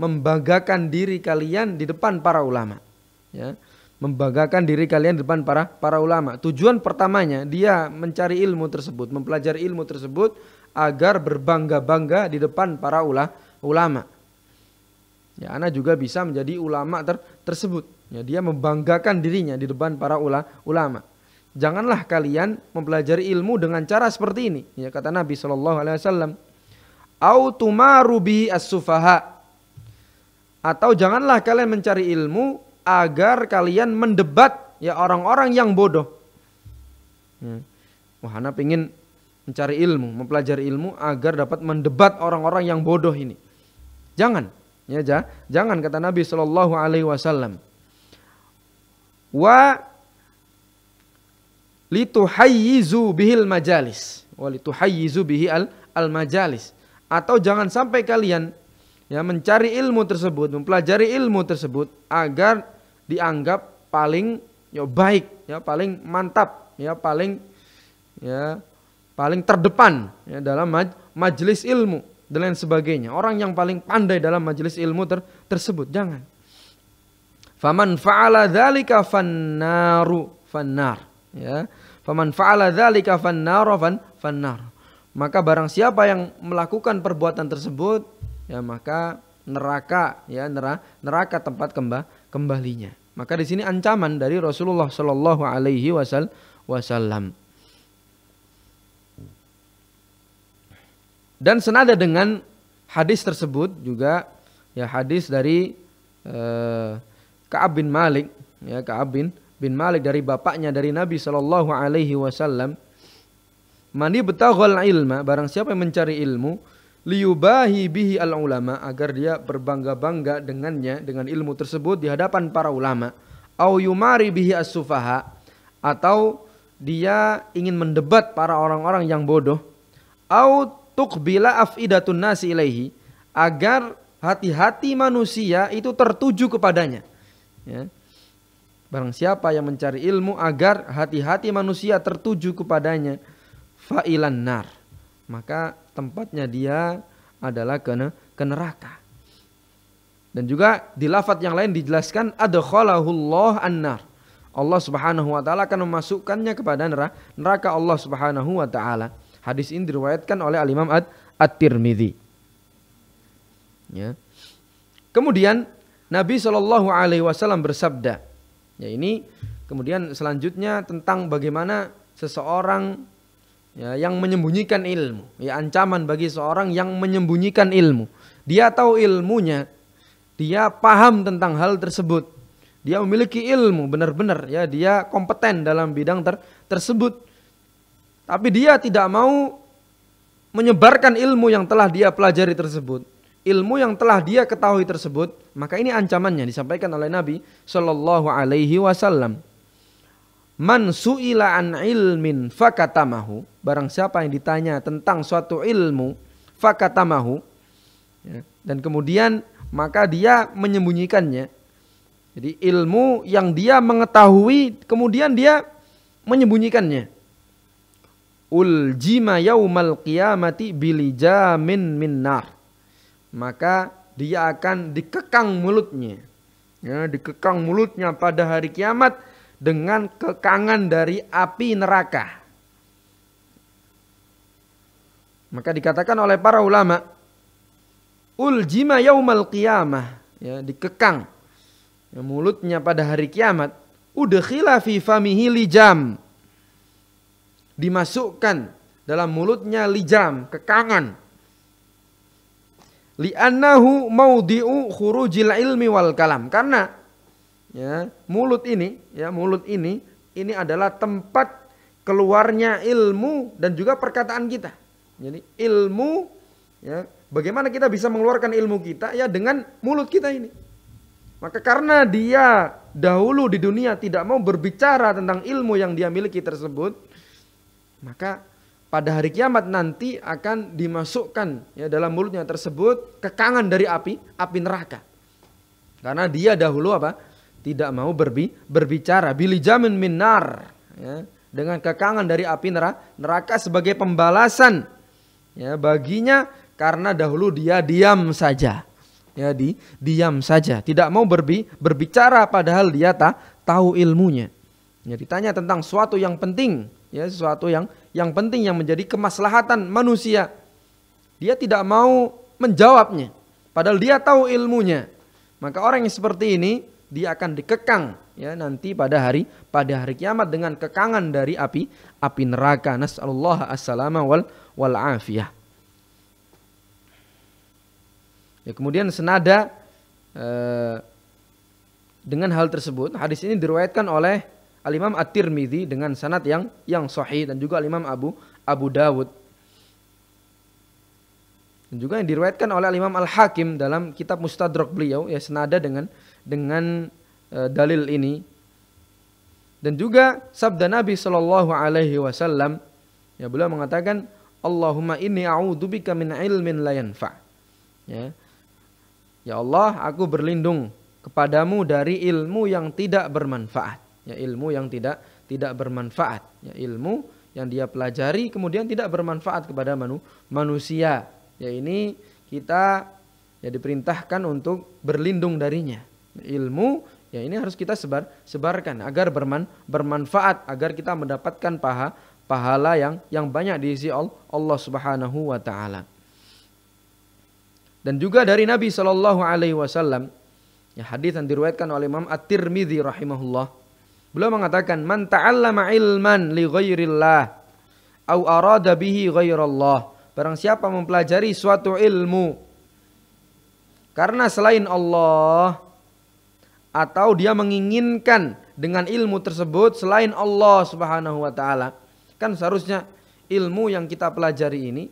membanggakan diri kalian di depan para ulama. Ya. Membanggakan diri kalian di depan para ulama. Tujuan pertamanya dia mencari ilmu tersebut, mempelajari ilmu tersebut agar berbangga-bangga di depan para ulama. Ya, ana juga bisa menjadi ulama tersebut. Ya, dia membanggakan dirinya di depan para ulama. Janganlah kalian mempelajari ilmu dengan cara seperti ini. Ya, kata Nabi SAW. Au tumaru bihi as-sufaha. Atau janganlah kalian mencari ilmu agar kalian mendebat, ya, orang-orang yang bodoh. Wah, ana pengen mencari ilmu, mempelajari ilmu agar dapat mendebat orang-orang yang bodoh ini. Jangan. Ya, jangan, kata Nabi Shallallahu Alaihi Wasallam. Wa lituhayyizu bihil majalis, wa lituhayyizu bihi al majalis, atau jangan sampai kalian ya mencari ilmu tersebut, mempelajari ilmu tersebut agar dianggap paling ya baik, ya paling mantap, ya paling terdepan ya dalam majelis ilmu dan lain sebagainya. Orang yang paling pandai dalam majelis ilmu tersebut, jangan. Faman fa'ala dzalika fannaru fannar, ya. Faman fa'ala dzalika fannar. Maka barang siapa yang melakukan perbuatan tersebut, ya maka neraka, ya neraka tempat kembalinya. Maka di sini ancaman dari Rasulullah Shallallahu Alaihi Wasallam. Dan senada dengan hadis tersebut juga ya hadis dari Ka'ab bin Malik, ya Ka'ab bin Malik dari bapaknya dari Nabi Shallallahu Alaihi Wasallam, mani betaghal ilma, barang siapa yang mencari ilmu, liyubahi bihi al ulama, agar dia berbangga-bangga dengannya, dengan ilmu tersebut di hadapan para ulama, au yumari bihi as-sufaha, atau dia ingin mendebat para orang-orang yang bodoh, au tuqbila afidatun nasi ilaihi, agar hati-hati manusia itu tertuju kepadanya. Ya. Barang siapa yang mencari ilmu agar hati-hati manusia tertuju kepadanya, fa'ilan nar, maka tempatnya dia adalah ke neraka. Dan juga di lafaz yang lain dijelaskan adkhalahullah an-nar, Allah Subhanahu wa taala akan memasukkannya kepada neraka Allah Subhanahu wa taala. Hadis ini diriwayatkan oleh Al-Imam At-Tirmidzi. Ya. Kemudian Nabi Shallallahu Alaihi Wasallam bersabda, ya ini kemudian selanjutnya tentang bagaimana seseorang ya, yang menyembunyikan ilmu, ya ancaman bagi seorang yang menyembunyikan ilmu. Dia tahu ilmunya, dia paham tentang hal tersebut, dia memiliki ilmu benar-benar, ya dia kompeten dalam bidang tersebut, tapi dia tidak mau menyebarkan ilmu yang telah dia pelajari tersebut, ilmu yang telah dia ketahui tersebut. Maka ini ancamannya disampaikan oleh Nabi Shallallahu Alaihi Wasallam. Man su'ila an ilmin fakatamahu, barang siapa yang ditanya tentang suatu ilmu fakatamahu, ya, dan kemudian maka dia menyembunyikannya. Jadi ilmu yang dia mengetahui kemudian dia menyembunyikannya. Uljima yaumal qiyamati bilijamin min nar, maka dia akan dikekang mulutnya, ya, dikekang mulutnya pada hari kiamat dengan kekangan dari api neraka. Maka dikatakan oleh para ulama, uljima yaumal qiyamah, ya, dikekang ya, mulutnya pada hari kiamat, udkhila fi famihi lijam, dimasukkan dalam mulutnya lijam, kekangan. Li'annahu maudi'u khurujil ilmi wal kalam, karena ya, mulut ini adalah tempat keluarnya ilmu dan juga perkataan kita. Jadi ilmu, ya, bagaimana kita bisa mengeluarkan ilmu kita, ya dengan mulut kita ini. Maka karena dia dahulu di dunia tidak mau berbicara tentang ilmu yang dia miliki tersebut, maka pada hari kiamat nanti akan dimasukkan ya dalam mulutnya tersebut kekangan dari api neraka. Karena dia dahulu apa? Tidak mau berbicara, bilijamin minar, ya, dengan kekangan dari api neraka sebagai pembalasan ya baginya, karena dahulu dia diam saja. Ya, diam saja, tidak mau berbicara padahal dia tahu ilmunya. Ya, ditanya tentang sesuatu yang penting, ya, sesuatu yang penting yang menjadi kemaslahatan manusia, dia tidak mau menjawabnya padahal dia tahu ilmunya. Maka orang yang seperti ini dia akan dikekang ya nanti pada hari kiamat dengan kekangan dari api neraka. Nas'alullah as-salama wal afiyah. Ya, kemudian senada dengan hal tersebut, hadis ini diriwayatkan oleh Al-Imam At-Tirmidzi dengan sanad yang sahih, dan juga Al-Imam Abu Dawud. Dan juga yang diriwayatkan oleh Imam Al-Hakim dalam kitab Mustadrak beliau, ya senada dengan dalil ini. Dan juga sabda Nabi Shallallahu Alaihi Wasallam, ya beliau mengatakan, Allahumma inni a'udzubika min ilmin la yanfa'. Ya Allah, aku berlindung kepadamu dari ilmu yang tidak bermanfaat. Ya, ilmu yang tidak bermanfaat. Ya, ilmu yang dia pelajari kemudian tidak bermanfaat kepada manusia. Ya, ini kita ya diperintahkan untuk berlindung darinya. Ilmu ya ini harus kita sebarkan agar bermanfaat, agar kita mendapatkan pahala yang banyak di sisi Allah Subhanahu wa taala. Dan juga dari Nabi Shallallahu Alaihi Wasallam, ya hadis yang diriwayatkan oleh Imam At-Tirmidzi rahimahullah, beliau mengatakan, man ta'allama ilman li ghairillah au arada bihi ghairallah, barang siapa mempelajari suatu ilmu karena selain Allah, atau dia menginginkan dengan ilmu tersebut selain Allah Subhanahu wa taala. Kan seharusnya ilmu yang kita pelajari ini,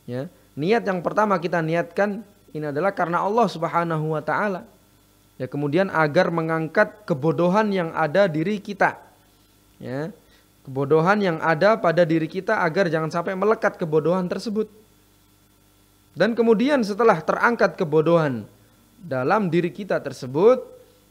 ya, niat yang pertama kita niatkan ini adalah karena Allah Subhanahu wa taala. Ya, kemudian agar mengangkat kebodohan yang ada diri kita. Ya, kebodohan yang ada pada diri kita agar jangan sampai melekat kebodohan tersebut. Dan kemudian setelah terangkat kebodohan dalam diri kita tersebut,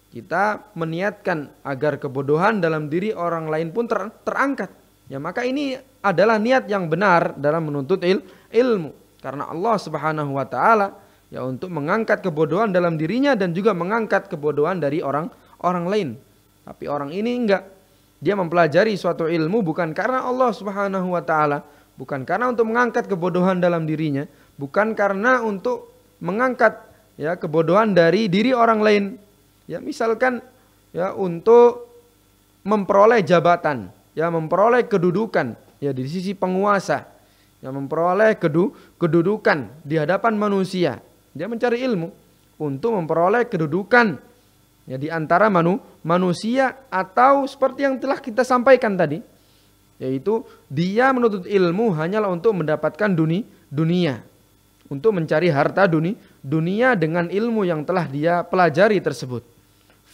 kita meniatkan agar kebodohan dalam diri orang lain pun terangkat. Ya, maka ini adalah niat yang benar dalam menuntut ilmu. Karena Allah Subhanahu wa taala ya untuk mengangkat kebodohan dalam dirinya dan juga mengangkat kebodohan dari orang lain. Tapi orang ini enggak. Dia mempelajari suatu ilmu bukan karena Allah Subhanahu wa taala, bukan karena untuk mengangkat kebodohan dalam dirinya, bukan karena untuk mengangkat ya kebodohan dari diri orang lain. Ya, misalkan ya untuk memperoleh jabatan, ya memperoleh kedudukan ya di sisi penguasa, ya memperoleh kedudukan di hadapan manusia. Dia mencari ilmu untuk memperoleh kedudukan ya di antara manusia, atau seperti yang telah kita sampaikan tadi, yaitu dia menuntut ilmu hanyalah untuk mendapatkan dunia, untuk mencari harta dunia dengan ilmu yang telah dia pelajari tersebut.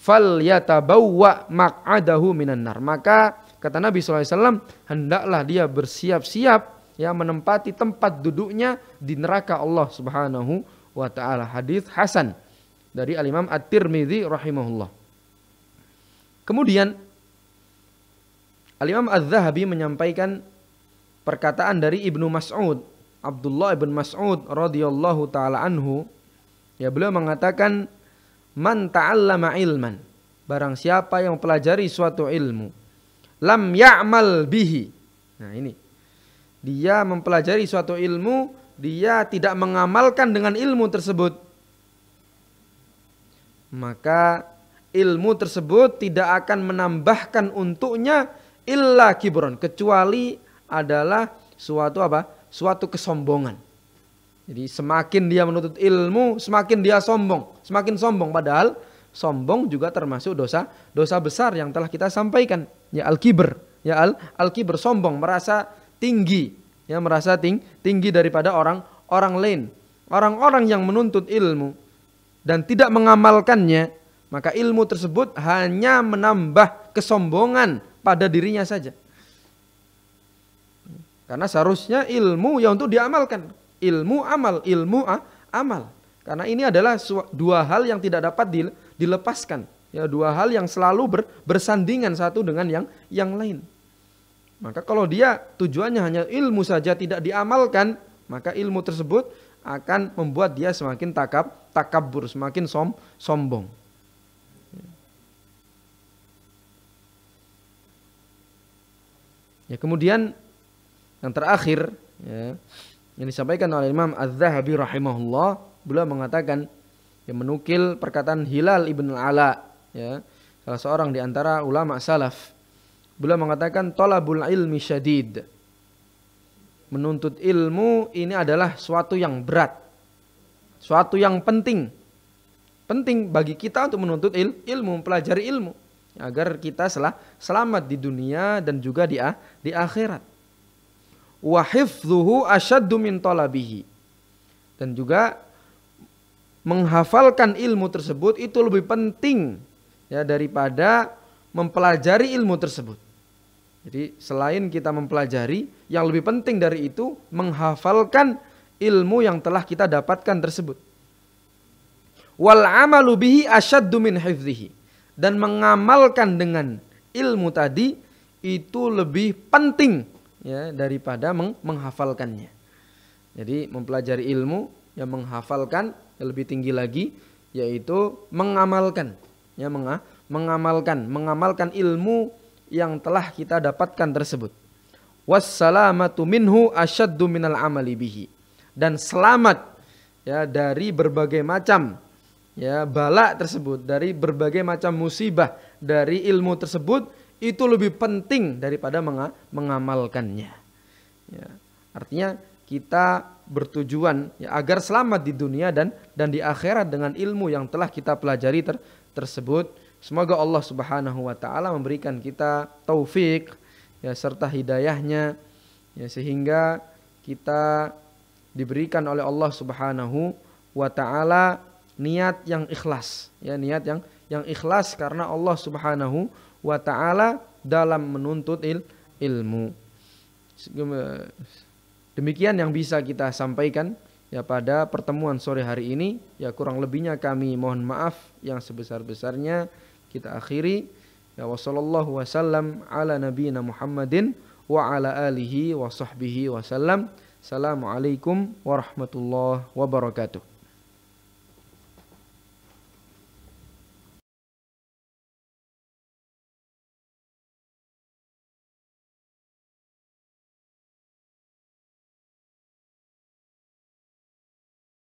Fal yatabawwa maq'adahu minan nar. Maka kata Nabi SAW, hendaklah dia bersiap-siap ya menempati tempat duduknya di neraka Allah Subhanahu wa taala. Hadis hasan dari Al-Imam At-Tirmidzi rahimahullah. Kemudian Al-Imam Az-Zahabi menyampaikan perkataan dari Ibnu Mas'ud, Abdullah ibn Mas'ud radhiyallahu taala anhu, ya beliau mengatakan, man ta'allama ilman, barang siapa yang mempelajari suatu ilmu, lam ya'mal bihi. Nah ini, dia mempelajari suatu ilmu, dia tidak mengamalkan dengan ilmu tersebut, maka ilmu tersebut tidak akan menambahkan untuknya illa kibron, kecuali adalah suatu apa? Suatu kesombongan. Jadi semakin dia menuntut ilmu, semakin dia semakin sombong. Padahal sombong juga termasuk dosa besar yang telah kita sampaikan. Ya al-kibr, ya al-kibr, sombong, merasa tinggi, ya merasa tinggi daripada orang lain. Orang-orang yang menuntut ilmu dan tidak mengamalkannya, maka ilmu tersebut hanya menambah kesombongan pada dirinya saja. Karena seharusnya ilmu yang untuk diamalkan. Ilmu amal. Karena ini adalah dua hal yang tidak dapat dilepaskan. Ya, dua hal yang selalu bersandingan satu dengan yang lain. Maka kalau dia tujuannya hanya ilmu saja tidak diamalkan, maka ilmu tersebut akan membuat dia semakin takabur, semakin sombong. Ya, kemudian yang terakhir ya, yang disampaikan oleh Imam Az-Zahabi rahimahullah, beliau mengatakan, yang menukil perkataan Hilal ibn al-Ala, ya, salah seorang di antara ulama salaf. Beliau mengatakan, talabul ilmi syadid, menuntut ilmu ini adalah suatu yang berat, suatu yang penting bagi kita untuk menuntut ilmu, mempelajari ilmu, agar kita selamat di dunia dan juga di akhirat. Wa hifdzuhu asyaddu min talabihi, Dan juga menghafalkan ilmu tersebut itu lebih penting ya daripada mempelajari ilmu tersebut. Jadi selain kita mempelajari, yang lebih penting dari itu menghafalkan ilmu yang telah kita dapatkan tersebut. Wal amalu bihi asyaddu min hifdhihi. Dan mengamalkan dengan ilmu tadi itu lebih penting ya daripada menghafalkannya. Jadi mempelajari ilmu yang menghafalkan yang lebih tinggi lagi, yaitu mengamalkan ya mengamalkan ilmu yang telah kita dapatkan tersebut. Wassalamatu minhu asyaddu minal amali bihi. Dan selamat ya dari berbagai macam ya bala tersebut, dari berbagai macam musibah dari ilmu tersebut itu lebih penting daripada mengamalkannya. Ya, artinya kita bertujuan ya, agar selamat di dunia dan di akhirat dengan ilmu yang telah kita pelajari tersebut. Semoga Allah Subhanahu wa taala memberikan kita taufik ya serta hidayahnya ya sehingga kita diberikan oleh Allah Subhanahu wa taala niat yang ikhlas ya, niat yang ikhlas karena Allah Subhanahu wa taala dalam menuntut ilmu. Demikian yang bisa kita sampaikan ya pada pertemuan sore hari ini. Ya kurang lebihnya kami mohon maaf yang sebesar-besarnya. Kita akhiri ya wassallallahu wasallam ala nabiyina Muhammadin wa ala alihi wa sahbihi wasallam. Assalamualaikum warahmatullahi wabarakatuh.